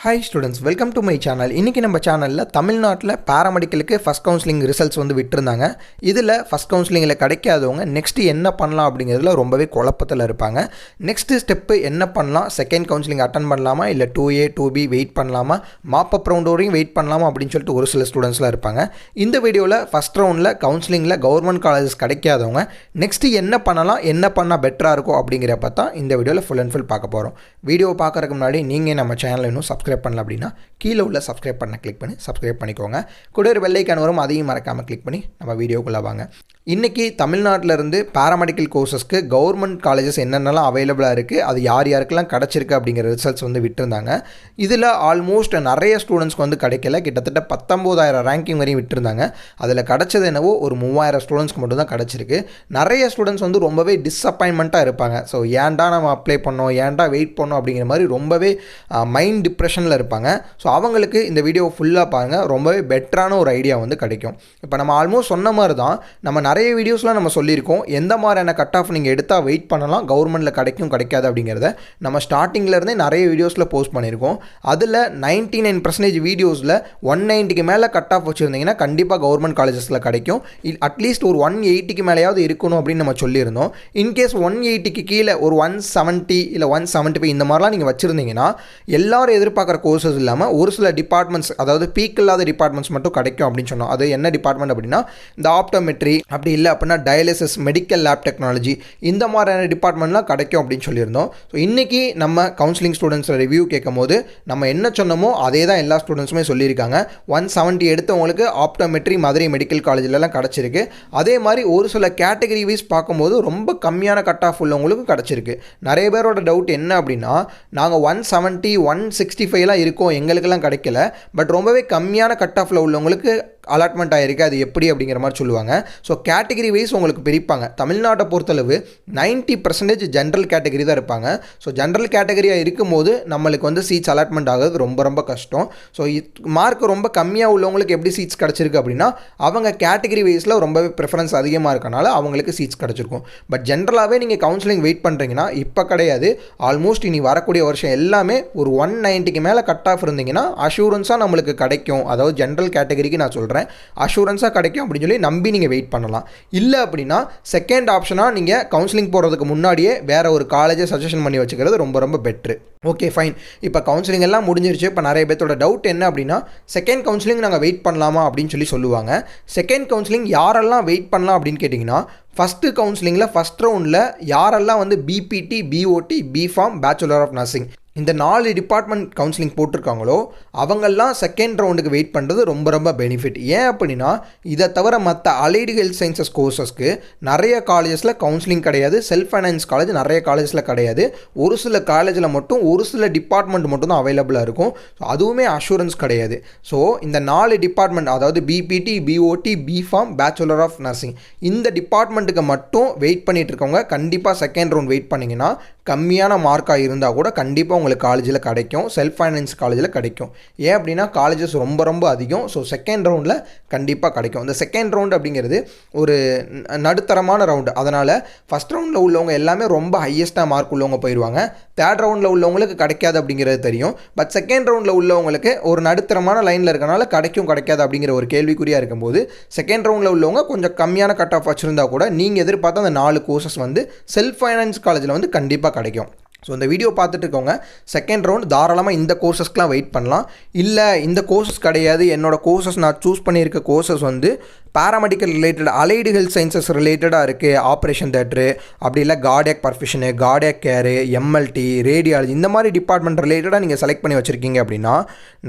Hi students, welcome to my channel. இன்றைக்கி நம்ம சேனலில் தமிழ்நாட்டில் பேராமெடிக்கலுக்கு ஃபஸ்ட் கவுன்சிலிங் ரிசல்ட்ஸ் விட்டுருந்தாங்க. இதில் ஃபஸ்ட் கவுன்சிலிங்கில் கிடைக்காதவங்க நெக்ஸ்ட்டு என்ன பண்ணலாம் அப்படிங்கிறதுல ரொம்பவே குழப்பத்தில் இருப்பாங்க. நெக்ஸ்ட்டு ஸ்டெப்பு என்ன பண்ணலாம், செகண்ட் கவுன்சிலிங் அட்டன் பண்ணலாமா, இல்லை 2A 2B வெயிட் பண்ணலாமா, மாப்பப் ரவுண்ட் வரையும் வெயிட் பண்ணலாமா அப்படின்னு சொல்லிட்டு ஒரு சில ஸ்டூடெண்ட்ஸ்லாம் இருப்பாங்க. இந்த வீடியோவில் ஃபஸ்ட் ரவுண்டில் கவுன்சிலிங்கில் கவர்மெண்ட் காலேஜஸ் கிடைக்காதவங்க நெக்ஸ்ட்டு என்ன பண்ணலாம், என்ன பண்ணால் பெட்டராக இருக்கும் அப்படிங்கிறப்ப தான் இந்த வீடியோவில் ஃபுல் அண்ட் ஃபுல் பார்க்க போகிறோம். வீடியோ பார்க்குறதுக்கு முன்னாடி நீங்கள் நம்ம சேனலை இன்னும் சப்ஸ்கிரைப் பண்ணல அப்படின்னா கீழே உள்ள சப்ஸ்கிரைப் பண்ண கிளிக் பண்ணி சப்ஸ்கிரைப் பண்ணிக்கோங்க. கூட ஒரு பெல் ஐகான் வரும், அதையும் மறக்காமல் கிளிக் பண்ணி நம்ம வீடியோக்குள்ளே வாங்க. இன்றைக்கி தமிழ்நாட்டிலேருந்து பேராமெடிக்கல் கோர்சஸ்க்கு கவர்மெண்ட் காலேஜஸ் என்னென்னலாம் அவைலபிளாக இருக்குது, அது யார் யாருக்கெல்லாம் கிடச்சிருக்கு அப்படிங்கிற ரிசல்ட்ஸ் விட்டுருந்தாங்க. இதில் ஆல்மோஸ்ட் நிறைய ஸ்டூடெண்ட்ஸ்க்கு கிடைக்கல. கிட்டத்தட்ட 19,000 ரேங்கிங் வரையும் விட்டுருந்தாங்க. அதில் கிடச்சது என்னவோ ஒரு 3,000 ஸ்டூடெண்ட்ஸ்க்கு மட்டும் தான் கிடச்சிருக்கு. நிறைய ஸ்டூடெண்ட்ஸ் ரொம்பவே டிஸப்பாயின்மெண்ட்டாக இருப்பாங்க. ஸோ ஏன்டா நம்ம அப்ளை பண்ணோம், ஏன்டா வெயிட் பண்ணோம் அப்படிங்கிற மாதிரி ரொம்பவே மைண்ட் டிப்ரெஷனில் இருப்பாங்க. ஸோ அவங்களுக்கு இந்த வீடியோ ஃபுல்லாக பாருங்கள், ரொம்பவே பெட்டரான ஒரு ஐடியா கிடைக்கும். இப்போ நம்ம ஆல்மோஸ்ட் சொன்ன மாதிரி தான், நம்ம நிறைய வீடியோஸ்லாம் நம்ம சொல்லியிருக்கோம் எந்த மாதிரியான கட் ஆஃப் நீங்கள் எடுத்தால் வெயிட் பண்ணலாம், கவர்மெண்ட்டில் கிடைக்காது அப்படிங்கிறத நம்ம ஸ்டார்டிங்லேருந்தே நிறைய வீடியோஸில் போஸ்ட் பண்ணியிருக்கோம். அதில் 99% வீடியோஸில் 190க்கு மேலே கட் ஆஃப் வச்சுருந்தீங்கன்னா கண்டிப்பாக கவர்மெண்ட் காலேஜஸில் கிடைக்கும். அட்லீஸ்ட் ஒரு 180க்கு மேலேயாவது இருக்கணும் அப்படின்னு நம்ம சொல்லியிருந்தோம். இன்கேஸ் 180க்கு கீழே ஒரு 170 இல்லை 175 இந்த மாதிரிலாம் நீங்கள் வச்சுருந்தீங்கன்னா எல்லாரும் எதிர்பார்க்குற கோர்சஸ் இல்லாமல் ஒரு சில டிபார்ட்மெண்ட்ஸ், அதாவது பீக் இல்லாத டிபார்ட்மெண்ட்ஸ் மட்டும் கிடைக்கும் அப்படின்னு சொன்னோம். அது என்ன டிபார்ட்மெண்ட் அப்படின்னா இந்த ஆப்டோமெட்ரி, அப்படி இல்லை அப்படின்னா டயாலிசிஸ், மெடிக்கல் லேப் டெக்னாலஜி, இந்த மாதிரியான டிபார்ட்மெண்ட்லாம் கிடைக்கும் அப்படின்னு சொல்லியிருந்தோம். ஸோ இன்றைக்கி நம்ம கவுன்சிலிங் ஸ்டூடெண்ட்ஸ் ரிவ்யூ கேட்கும் போது நம்ம என்ன சொன்னோமோ அதே தான் எல்லா ஸ்டூடெண்ட்ஸுமே சொல்லியிருக்காங்க. 170 எடுத்தவங்களுக்கு ஆப்டோமெட்ரி மதுரை மெடிக்கல் காலேஜிலலாம் கிடச்சிருக்கு. அதே மாதிரி ஒரு சில கேட்டகரி வைஸ் பார்க்கும்போது ரொம்ப கம்மியான கட் ஆஃப் உள்ளவங்களுக்கு கிடச்சிருக்கு. நிறைய பேரோட டவுட் என்ன அப்படின்னா, நாங்கள் 170 165 இருக்கோம், எங்களுக்கெல்லாம் கிடைக்கல, பட் ரொம்பவே கம்மியான கட் ஆஃபில் உள்ளவங்களுக்கு அலாட்மெண்ட் ஆகிருக்கு, அது எப்படி அப்படிங்கிற மாதிரி சொல்லுவாங்க. ஸோ கேட்டகரி வைஸ் உங்களுக்கு பிரிப்பாங்க. தமிழ்நாட்டை பொறுத்தளவு 90% ஜென்ரல் கேட்டகரி தான் இருப்பாங்க. ஸோ ஜென்ரல் கேட்டகரியாக இருக்கும்போது நம்மளுக்கு சீட்ஸ் அலாட்மெண்ட் ஆகிறது ரொம்ப ரொம்ப கஷ்டம். ஸோ மார்க் ரொம்ப கம்மியாக உள்ளவங்களுக்கு எப்படி சீட்ஸ் கிடச்சிருக்கு அப்படின்னா, அவங்க கேட்டகரி வைஸில் ரொம்பவே ப்ரிஃபரன்ஸ் அதிகமாக இருக்கனால அவங்களுக்கு சீட்ஸ் கிடச்சிருக்கும். பட் ஜென்ரலாகவே நீங்கள் கவுன்சிலிங் வெயிட் பண்ணுறீங்கன்னா இப்போ கிடையாது, ஆல்மோஸ்ட் இனி வரக்கூடிய வருஷம் எல்லாமே ஒரு 190க்கு மேலே கட் ஆஃப் இருந்தீங்கன்னா அஷூரன்ஸாக நம்மளுக்கு கிடைக்கும். அதாவது ஜென்ரல் கேட்டகரிக்கு நான் சொல்கிறேன், அஷூரன்ஸாக கிடைக்கும் அப்படின்னு சொல்லி நம்பி நீங்கள் வெயிட் பண்ணலாம். இல்லை அப்படின்னா செகண்ட் ஆப்ஷனாக நீங்கள் கவுன்சிலிங் போகிறதுக்கு முன்னாடியே வேறு ஒரு காலேஜை சஜஷன் பண்ணி வச்சுக்கிறது ரொம்ப ரொம்ப பெட்ரு. ஓகே ஃபைன், இப்போ கவுன்சிலிங் எல்லாம் முடிஞ்சிருச்சு. இப்போ நிறைய பேர்த்தோட டவுட் என்ன அப்படின்னா, செகண்ட் கவுன்சிலிங் நாங்கள் வெயிட் பண்ணலாமா அப்படின்னு சொல்லுவாங்க. செகண்ட் கவுன்சிலிங் யாரெல்லாம் வெயிட் பண்ணலாம் அப்படின்னு கேட்டிங்கன்னா, ஃபஸ்ட்டு கவுன்சிலிங்கில் ஃபஸ்ட் ரவுண்டில் யாரெல்லாம் BPT, BOT, B Pharm, bachelor of nursing இந்த 4 டிபார்ட்மெண்ட் கவுன்சிலிங் போட்டிருக்காங்களோ அவங்கெல்லாம் செகண்ட் ரவுண்டுக்கு வெயிட் பண்ணுறது ரொம்ப ரொம்ப பெனிஃபிட். ஏன் அப்படின்னா, இதை தவிர மற்ற அலைடு ஹெல்த் சயின்சஸ் கோர்சஸ்க்கு நிறைய காலேஜஸில் கவுன்சிலிங் கிடையாது. செல்ஃப் ஃபைனான்ஸ் காலேஜ் நிறைய காலேஜஸில் கிடையாது. ஒரு சில காலேஜில் மட்டும் ஒரு சில டிபார்ட்மெண்ட் மட்டும் தான் அவைலபிளாக இருக்கும். ஸோ அதுவுமே அஷூரன்ஸ் கிடையாது. ஸோ இந்த 4 டிபார்ட்மெண்ட், அதாவது BPT, BOT, B Pharm, bachelor of nursing, இந்த டிபார்ட்மெண்ட்டுக்கு மட்டும் வெயிட் பண்ணிட்டு இருக்கவங்க கண்டிப்பாக செகண்ட் ரவுண்ட் வெயிட் பண்ணிங்கன்னா கம்மியான மார்க்காக இருந்தால் கூட கண்டிப்பாக உங்களுக்கு காலேஜில் கிடைக்கும். செல்ஃப் ஃபைனான்ஸ் காலேஜில் கிடைக்கும். ஏன் அப்படின்னா காலேஜஸ் ரொம்ப ரொம்ப அதிகம். ஸோ செகண்ட் ரவுண்டில் கண்டிப்பாக கிடைக்கும். இந்த செகண்ட் ரவுண்ட் அப்படிங்கிறது ஒரு நடுத்தரமான ரவுண்டு. அதனால் ஃபஸ்ட் ரவுண்டில் உள்ளவங்க எல்லாமே ரொம்ப ஹையஸ்ட்டாக மார்க் உள்ளவங்க போயிடுவாங்க. தேர்ட் ரவுண்டில் உள்ளவங்களுக்கு கிடைக்காது அப்படிங்கிறது தெரியும். பட் செகண்ட் ரவுண்டில் உள்ளவங்களுக்கு ஒரு நடுத்தரமான லைனில் இருக்கனால கிடைக்காது அப்படிங்கிற ஒரு கேள்விக்குறியாக இருக்கும்போது செகண்ட் ரவுண்டில் உள்ளவங்க கொஞ்சம் கம்மியான கட் ஆஃப் வச்சுருந்தா கூட நீங்கள் எதிர்பார்த்த அந்த 4 கோர்சஸ் செல்ஃப் ஃபைனான்ஸ் காலேஜில் கண்டிப்பாக கிடைக்கும். ஸோ இந்த வீடியோ பார்த்துட்டு இருக்கவங்க செகண்ட் ரவுண்ட் தாராளமாக இந்த கோர்சஸ்க்கெலாம் வெயிட் பண்ணலாம். இல்லை இந்த கோர்சஸ் கிடையாது, என்னோடய கோர்சஸ் நான் சூஸ் பண்ணியிருக்க courses paramedical related, allied health sciences ரிலேட்டடாக இருக்குது, ஆப்ரேஷன் தேட்ரு, அப்படி இல்லை கார்டியாக் பர்ஃபியூஷனு, கார்டியாக் கேரு, எம்எல்டி, ரேடியாலஜி, இந்த மாதிரி டிபார்ட்மெண்ட் ரிலேட்டடாக நீங்கள் செலக்ட் பண்ணி வச்சுருக்கீங்க அப்படின்னா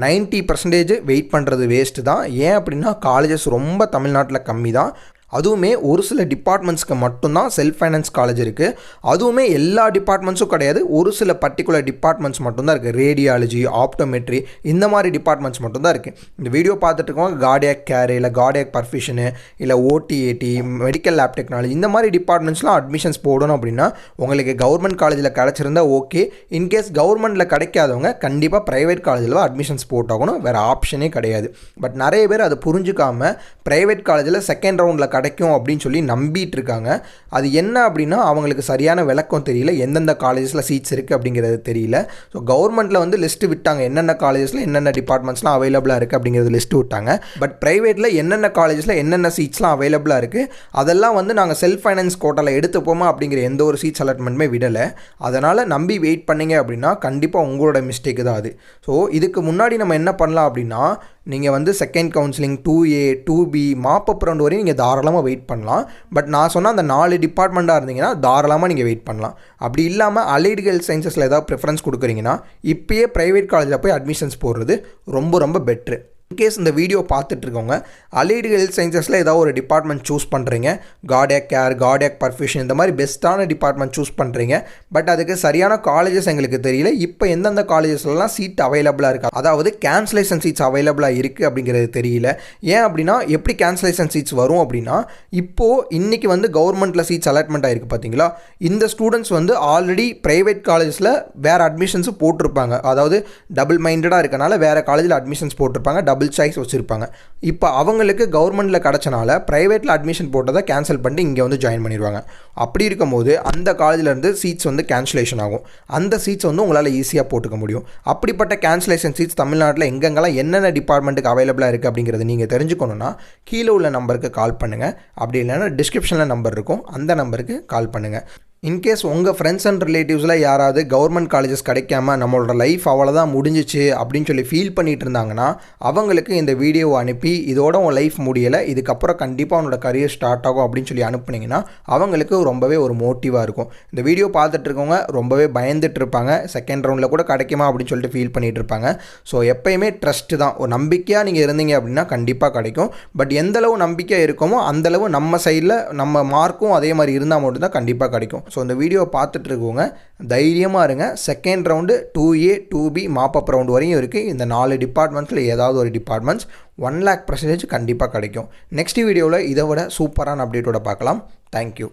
90% வெயிட் பண்ணுறது வேஸ்ட்டு தான். ஏன் அப்படின்னா காலேஜஸ் ரொம்ப தமிழ்நாட்டில் கம்மி தான். அதுவுமே ஒரு சில டிபார்ட்மெண்ட்ஸ்க்கு மட்டும்தான் செல்ஃப் ஃபைனான்ஸ் காலேஜ் இருக்குது. அதுவுமே எல்லா டிபார்ட்மெண்ட்ஸும் கிடையாது, ஒரு சில பர்டிகுலர் டிபார்ட்மெண்ட்ஸ் மட்டும்தான் இருக்குது. ரேடியாலஜி, ஆப்டோமெட்ரி, இந்த மாதிரி டிபார்ட்மெண்ட்ஸ் மட்டும்தான் இருக்குது. இந்த வீடியோ பார்த்துட்டு இருக்கவங்க கார்டியாக் கேர், இல்லை கார்டியாக் பர்ஃபியூஷனு, இல்லை ஓடிஏடி, மெடிக்கல் லேப் டெக்னாலஜி, இந்த மாதிரி டிபார்ட்மெண்ட்ஸ்லாம் அட்மிஷன்ஸ் போடணும் அப்படின்னா உங்களுக்கு கவர்மெண்ட் காலேஜில் கிடச்சிருந்தா ஓகே. இன்கேஸ் கவர்மெண்ட்டில் கிடைக்காதவங்க கண்டிப்பாக ப்ரைவேட் காலேஜில் அட்மிஷன்ஸ் போட்டாகணும், வேறு ஆப்ஷனே கிடையாது. பட் நிறைய பேர் அதை புரிஞ்சுக்காமல் ப்ரைவேட் காலேஜில் செகண்ட் ரவுண்டில் கிடைக்கும் அப்படின்னு சொல்லி நம்பிட்டு இருக்காங்க. அது என்ன அப்படின்னா அவங்களுக்கு சரியான விளக்கம் தெரியல, எந்தெந்த காலேஜஸில் சீட்ஸ் இருக்குது அப்படிங்கிறது தெரியல. ஸோ கவர்மெண்ட்டில் வந்து லிஸ்ட்டு விட்டாங்க, என்னென்ன காலேஜஸில் என்னென்ன டிபார்ட்மெண்ட்ஸ்லாம் அவைலபிளாக இருக்குது அப்படிங்கிறது லிஸ்ட்டு விட்டாங்க. பட் ப்ரைவேட்டில் என்னென்ன காலேஜஸில் என்னென்ன சீட்ஸ்லாம் அவைலபிளாக இருக்குது அதெல்லாம் வந்து நாங்கள் செல்ஃப் ஃபைனான்ஸ் கோட்டாவில் எடுத்துப்போமா அப்படிங்கிற எந்த ஒரு சீட்ஸ் அலாட்மெண்ட்டுமே விடலை. அதனால் நம்பி வெயிட் பண்ணிங்க அப்படின்னா கண்டிப்பாக உங்களோட மிஸ்டேக்கு தான் அது. ஸோ இதுக்கு முன்னாடி நம்ம என்ன பண்ணலாம் அப்படின்னா, நீங்கள் வந்து second counselling 2A 2B mop-up round வரையும் நீங்கள் தாராளமாக வெயிட் பண்ணலாம். பட் நான் சொன்னால் அந்த 4 டிபார்ட்மெண்ட்டாக இருந்தீங்கன்னா தாராளமாக நீங்கள் வெயிட் பண்ணலாம். அப்படி இல்லாமல் அலைடு ஹெல்த் சயின்சஸில் ஏதாவது ப்ரிஃபரன்ஸ் கொடுக்குறீங்கன்னா இப்போயே ப்ரைவேட் காலேஜில் போய் அட்மிஷன்ஸ் போடுறது ரொம்ப ரொம்ப பெட்ரு. இன்கேஸ் இந்த வீடியோ பார்த்துட்ருக்கோங்க அலைடு ஹெல்த் சயின்சஸில் ஏதாவது ஒரு டிபார்ட்மெண்ட் சூஸ் பண்ணுறீங்க, கார்டியாக் கேர், கார்டியாக் பர்ஃபியூஷன், இந்த மாதிரி பெஸ்ட்டான டிபார்ட்மெண்ட் சூஸ் பண்ணுறீங்க. பட் அதுக்கு சரியான காலேஜஸ் எங்களுக்கு தெரியல, இப்போ எந்தெந்த காலேஜஸ்லாம் சீட் அவைலபிளாக இருக்குது, அதாவது கேன்சலேஷன் சீட்ஸ் அவைலபிளாக இருக்குது அப்படிங்கிறது தெரியல. ஏன் அப்படின்னா எப்படி கேன்சலேஷன் சீட்ஸ் வரும் அப்படின்னா, இப்போது இன்றைக்கி வந்து கவர்மெண்ட்டில் சீட்ஸ் அலாட்மெண்ட் ஆகிருக்கு பார்த்தீங்களா, இந்த ஸ்டூடெண்ட்ஸ் வந்து ஆல்ரெடி ப்ரைவேட் காலேஜஸில் வேறு அட்மிஷன்ஸு போட்டிருப்பாங்க, அதாவது டபுள் மைண்டடாக இருக்கனால வேறு காலேஜில் அட்மிஷன்ஸ் போட்டிருப்பாங்க, டபுள் சாய்ஸ் வச்சுருப்பாங்க. இப்போ அவங்களுக்கு கவர்மெண்ட்டில் கிடச்சனால ப்ரைவேட்டில் அட்மிஷன் போட்டதை கேன்சல் பண்ணிட்டு இங்கே வந்து ஜாயின் பண்ணிடுவாங்க. அப்படி இருக்கும்போது அந்த காலேஜிலேருந்து சீட்ஸ் வந்து கேன்சலேஷன் ஆகும். அந்த சீட்ஸ் வந்து உங்களால் ஈஸியாக போட்டுக்க முடியும். அப்படிப்பட்ட கேன்சலேஷன் சீட்ஸ் தமிழ்நாட்டில் எங்கெங்கெல்லாம் என்னென்ன டிபார்ட்மெண்ட்டுக்கு அவைலபிளாக இருக்குது அப்படிங்கிறது நீங்கள் தெரிஞ்சுக்கணுன்னா கீழே உள்ள நம்பருக்கு கால் பண்ணுங்கள். அப்படி இல்லைன்னா டிஸ்கிரிப்ஷனில் நம்பர் இருக்கும், அந்த நம்பருக்கு கால் பண்ணுங்கள். இன்கேஸ் உங்கள் ஃப்ரெண்ட்ஸ் அண்ட் ரிலேட்டிவ்ஸில் யாராவது கவர்மெண்ட் காலேஜஸ் கிடைக்காம நம்மளோட லைஃப் அவ்வளோதான் முடிஞ்சிச்சு அப்படின்னு சொல்லி ஃபீல் பண்ணிகிட்டு இருந்தாங்கன்னா அவங்களுக்கு இந்த வீடியோவை அனுப்பி இதோட உன் லைஃப் முடியலை, இதுக்கப்புறம் கண்டிப்பாக உன்னோட கரியர் ஸ்டார்ட் ஆகும் அப்படின்னு சொல்லி அனுப்புனீங்கன்னா அவங்களுக்கு ரொம்பவே ஒரு மோட்டிவாக இருக்கும். இந்த வீடியோ பார்த்துட்டு இருக்கவங்க ரொம்பவே பயந்துட்டு இருப்பாங்க, செகண்ட் ரவுண்டில் கூட கிடைக்குமா அப்படின்னு சொல்லிட்டு ஃபீல் பண்ணிகிட்டு இருப்பாங்க. ஸோ எப்போயுமே ட்ரஸ்ட்டு தான், ஒரு நம்பிக்கையாக நீங்கள் இருந்தீங்க அப்படின்னா கண்டிப்பாக கிடைக்கும். பட் எந்தளவு நம்பிக்கையாக இருக்கோமோ அந்தளவு நம்ம சைடில் நம்ம மார்க்கும் அதே மாதிரி இருந்தால் மட்டும்தான் கண்டிப்பாக கிடைக்கும். ஸோ இந்த வீடியோவை பார்த்துட்டு இருக்கவங்க தைரியமாக இருங்க. Second round 2A 2B mop-up round வரையும் இருக்குது. இந்த 4 டிபார்ட்மெண்ட்ஸில் ஏதாவது ஒரு டிபார்ட்மெண்ட்ஸ் 1,00,000% கண்டிப்பாக கிடைக்கும். நெக்ஸ்ட் வீடியோவில் இதை விட சூப்பரான அப்டேட்டோட பார்க்கலாம். தேங்க்யூ.